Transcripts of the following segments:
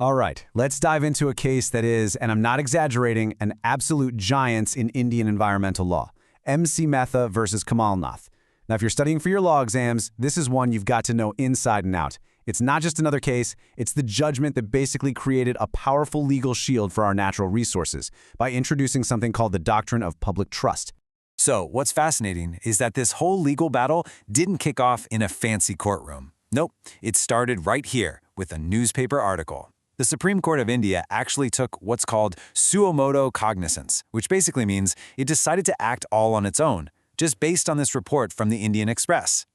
All right, let's dive into a case that is, and I'm not exaggerating, an absolute giant in Indian environmental law. MC Mehta versus Kamal Nath. Now, if you're studying for your law exams, this is one you've got to know inside and out. It's not just another case, it's the judgment that basically created a powerful legal shield for our natural resources by introducing something called the doctrine of public trust. So, what's fascinating is that this whole legal battle didn't kick off in a fancy courtroom. Nope, it started right here with a newspaper article. The Supreme Court of India actually took what's called suo motu cognizance, which basically means it decided to act all on its own, just based on this report from the Indian Express.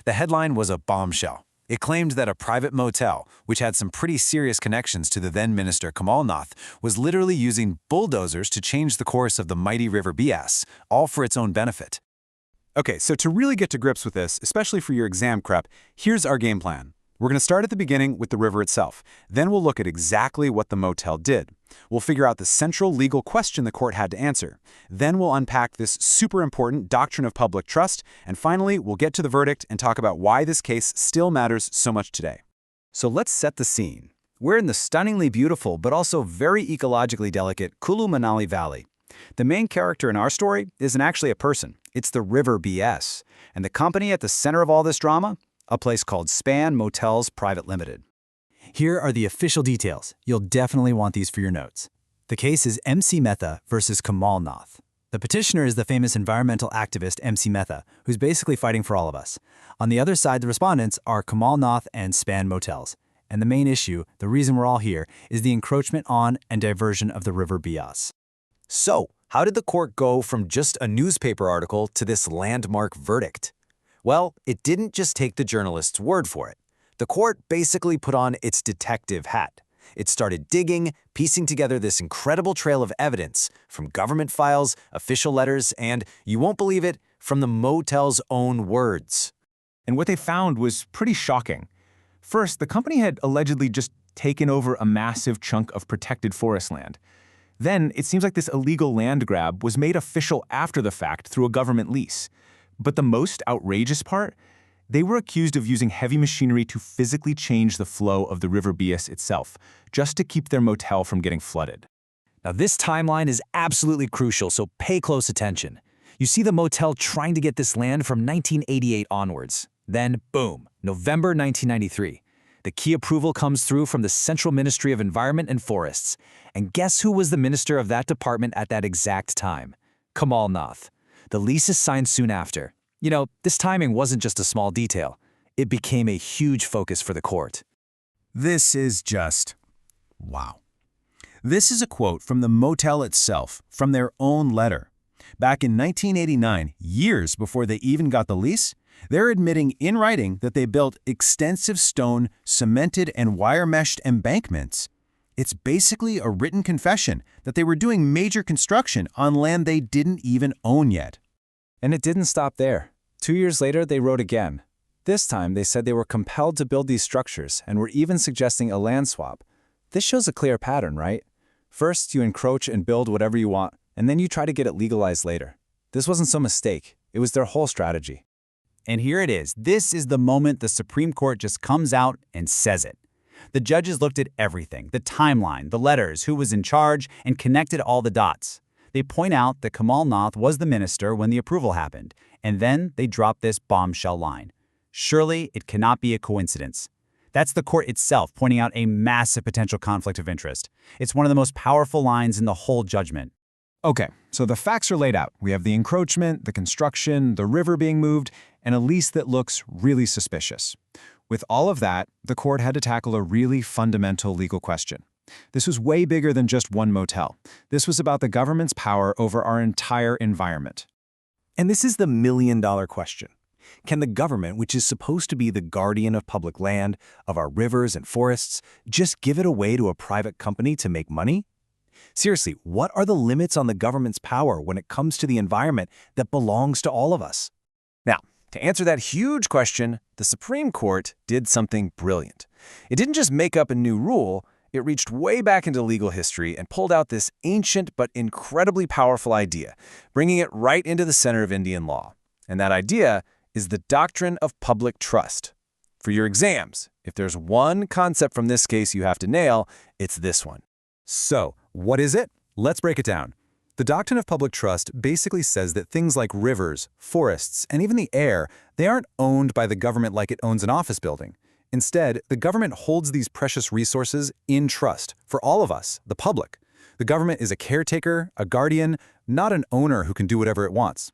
The headline was a bombshell. It claimed that a private motel, which had some pretty serious connections to the then-minister Kamal Nath, was literally using bulldozers to change the course of the mighty river Bias, all for its own benefit. Okay, so to really get to grips with this, especially for your exam prep, here's our game plan. We're going to start at the beginning with the river itself. Then we'll look at exactly what the motel did. We'll figure out the central legal question the court had to answer. Then we'll unpack this super important doctrine of public trust. And finally, we'll get to the verdict and talk about why this case still matters so much today. So let's set the scene. We're in the stunningly beautiful but also very ecologically delicate Kulu Manali Valley. The main character in our story isn't actually a person. It's the river BS. And the company at the center of all this drama? A place called Span Motels Private Limited. Here are the official details. You'll definitely want these for your notes. The case is MC Mehta versus Kamal Nath. The petitioner is the famous environmental activist MC Mehta, who's basically fighting for all of us. On the other side, the respondents are Kamal Nath and Span Motels. And the main issue, the reason we're all here, is the encroachment on and diversion of the river Bias. So, how did the court go from just a newspaper article to this landmark verdict? Well, it didn't just take the journalist's word for it. The court basically put on its detective hat. It started digging, piecing together this incredible trail of evidence from government files, official letters, and, you won't believe it, from the motel's own words. And what they found was pretty shocking. First, the company had allegedly just taken over a massive chunk of protected forest land. Then, it seems like this illegal land grab was made official after the fact through a government lease. But the most outrageous part? They were accused of using heavy machinery to physically change the flow of the river Bias itself, just to keep their motel from getting flooded. Now this timeline is absolutely crucial, so pay close attention. You see the motel trying to get this land from 1988 onwards. Then, boom, November 1993. The key approval comes through from the Central Ministry of Environment and Forests. And guess who was the minister of that department at that exact time? Kamal Nath. The lease is signed soon after. You know, this timing wasn't just a small detail. It became a huge focus for the court. This is just wow. This is a quote from the motel itself, from their own letter. Back in 1989, years before they even got the lease, they're admitting in writing that they built extensive stone, cemented, and wire-meshed embankments. It's basically a written confession that they were doing major construction on land they didn't even own yet. And it didn't stop there. 2 years later, they wrote again. This time, they said they were compelled to build these structures and were even suggesting a land swap. This shows a clear pattern, right? First, you encroach and build whatever you want, and then you try to get it legalized later. This wasn't some mistake. It was their whole strategy. And here it is. This is the moment the Supreme Court just comes out and says it. The judges looked at everything, the timeline, the letters, who was in charge, and connected all the dots. They point out that Kamal Nath was the minister when the approval happened, and then they drop this bombshell line. Surely it cannot be a coincidence. That's the court itself pointing out a massive potential conflict of interest. It's one of the most powerful lines in the whole judgment. Okay, so the facts are laid out. We have the encroachment, the construction, the river being moved, and a lease that looks really suspicious. With all of that, the court had to tackle a really fundamental legal question. This was way bigger than just one motel. This was about the government's power over our entire environment. And this is the million-dollar question. Can the government, which is supposed to be the guardian of public land, of our rivers and forests, just give it away to a private company to make money? Seriously, what are the limits on the government's power when it comes to the environment that belongs to all of us? Now, to answer that huge question, the Supreme Court did something brilliant. It didn't just make up a new rule, it reached way back into legal history and pulled out this ancient but incredibly powerful idea, bringing it right into the center of Indian law. And that idea is the doctrine of public trust. For your exams, if there's one concept from this case you have to nail, it's this one. So, what is it? Let's break it down. The doctrine of public trust basically says that things like rivers, forests, and even the air, they aren't owned by the government like it owns an office building. Instead, the government holds these precious resources in trust for all of us, the public. The government is a caretaker, a guardian, not an owner who can do whatever it wants.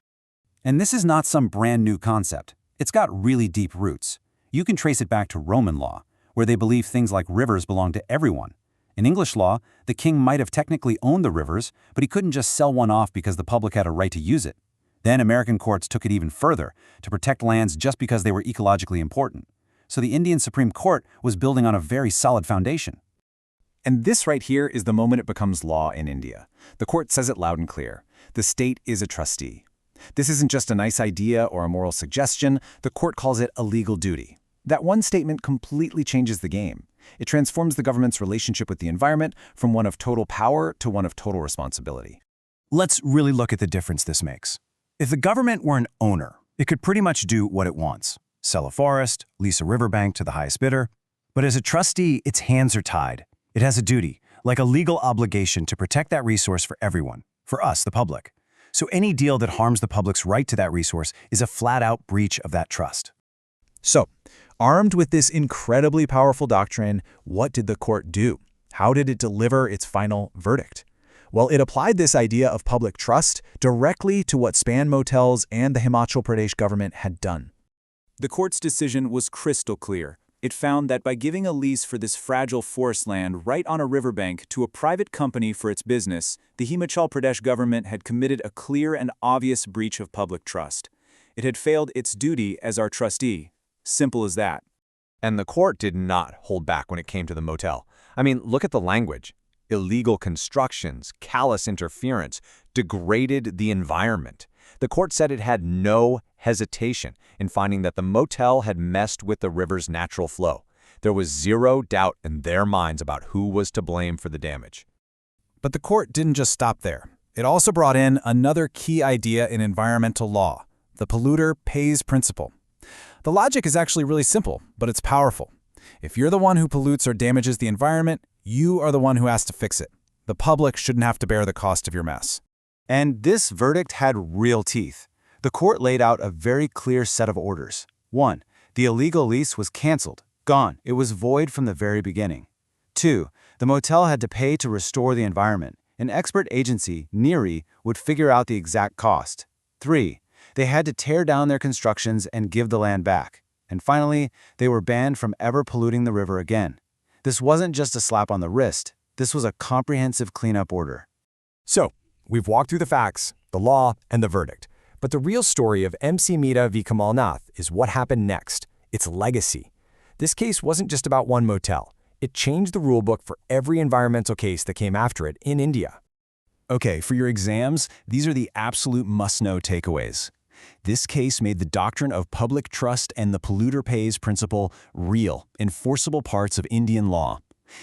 And this is not some brand new concept. It's got really deep roots. You can trace it back to Roman law, where they believed things like rivers belong to everyone. In English law, the king might have technically owned the rivers, but he couldn't just sell one off because the public had a right to use it. Then American courts took it even further, to protect lands just because they were ecologically important. So the Indian Supreme Court was building on a very solid foundation. And this right here is the moment it becomes law in India. The court says it loud and clear. The state is a trustee. This isn't just a nice idea or a moral suggestion. The court calls it a legal duty. That one statement completely changes the game. It transforms the government's relationship with the environment from one of total power to one of total responsibility. Let's really look at the difference this makes. If the government were an owner, it could pretty much do what it wants. Sell a forest, lease a riverbank to the highest bidder. But as a trustee, its hands are tied. It has a duty, like a legal obligation to protect that resource for everyone, for us, the public. So any deal that harms the public's right to that resource is a flat-out breach of that trust. So, armed with this incredibly powerful doctrine, what did the court do? How did it deliver its final verdict? Well, it applied this idea of public trust directly to what Span Motels and the Himachal Pradesh government had done. The court's decision was crystal clear. It found that by giving a lease for this fragile forest land right on a riverbank to a private company for its business, the Himachal Pradesh government had committed a clear and obvious breach of public trust. It had failed its duty as our trustee. Simple as that. And the court did not hold back when it came to the motel. I mean, look at the language. Illegal constructions, callous interference, degraded the environment. The court said it had no hesitation in finding that the motel had messed with the river's natural flow. There was zero doubt in their minds about who was to blame for the damage. But the court didn't just stop there. It also brought in another key idea in environmental law, the polluter pays principle. The logic is actually really simple, but it's powerful. If you're the one who pollutes or damages the environment, you are the one who has to fix it. The public shouldn't have to bear the cost of your mess. And this verdict had real teeth. The court laid out a very clear set of orders. 1. The illegal lease was canceled, gone. It was void from the very beginning. 2. The motel had to pay to restore the environment. An expert agency, NERI, would figure out the exact cost. 3. They had to tear down their constructions and give the land back. And finally, they were banned from ever polluting the river again. This wasn't just a slap on the wrist. This was a comprehensive cleanup order. So, we've walked through the facts, the law, and the verdict. But the real story of MC Mehta v. Kamal Nath is what happened next, its legacy. This case wasn't just about one motel. It changed the rulebook for every environmental case that came after it in India. Okay, for your exams, these are the absolute must-know takeaways. This case made the doctrine of public trust and the polluter pays principle real, enforceable parts of Indian law.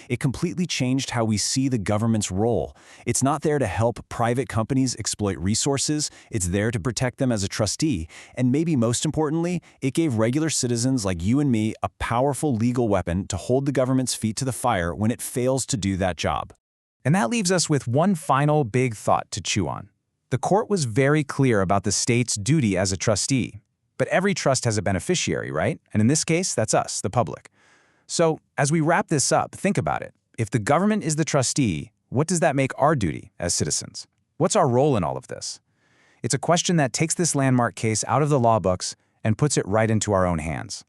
It completely changed how we see the government's role. It's not there to help private companies exploit resources, it's there to protect them as a trustee, and maybe most importantly, it gave regular citizens like you and me a powerful legal weapon to hold the government's feet to the fire when it fails to do that job. And that leaves us with one final big thought to chew on. The court was very clear about the state's duty as a trustee. But every trust has a beneficiary, right? And in this case, that's us, the public. So, as we wrap this up, think about it. If the government is the trustee, what does that make our duty as citizens? What's our role in all of this? It's a question that takes this landmark case out of the law books and puts it right into our own hands.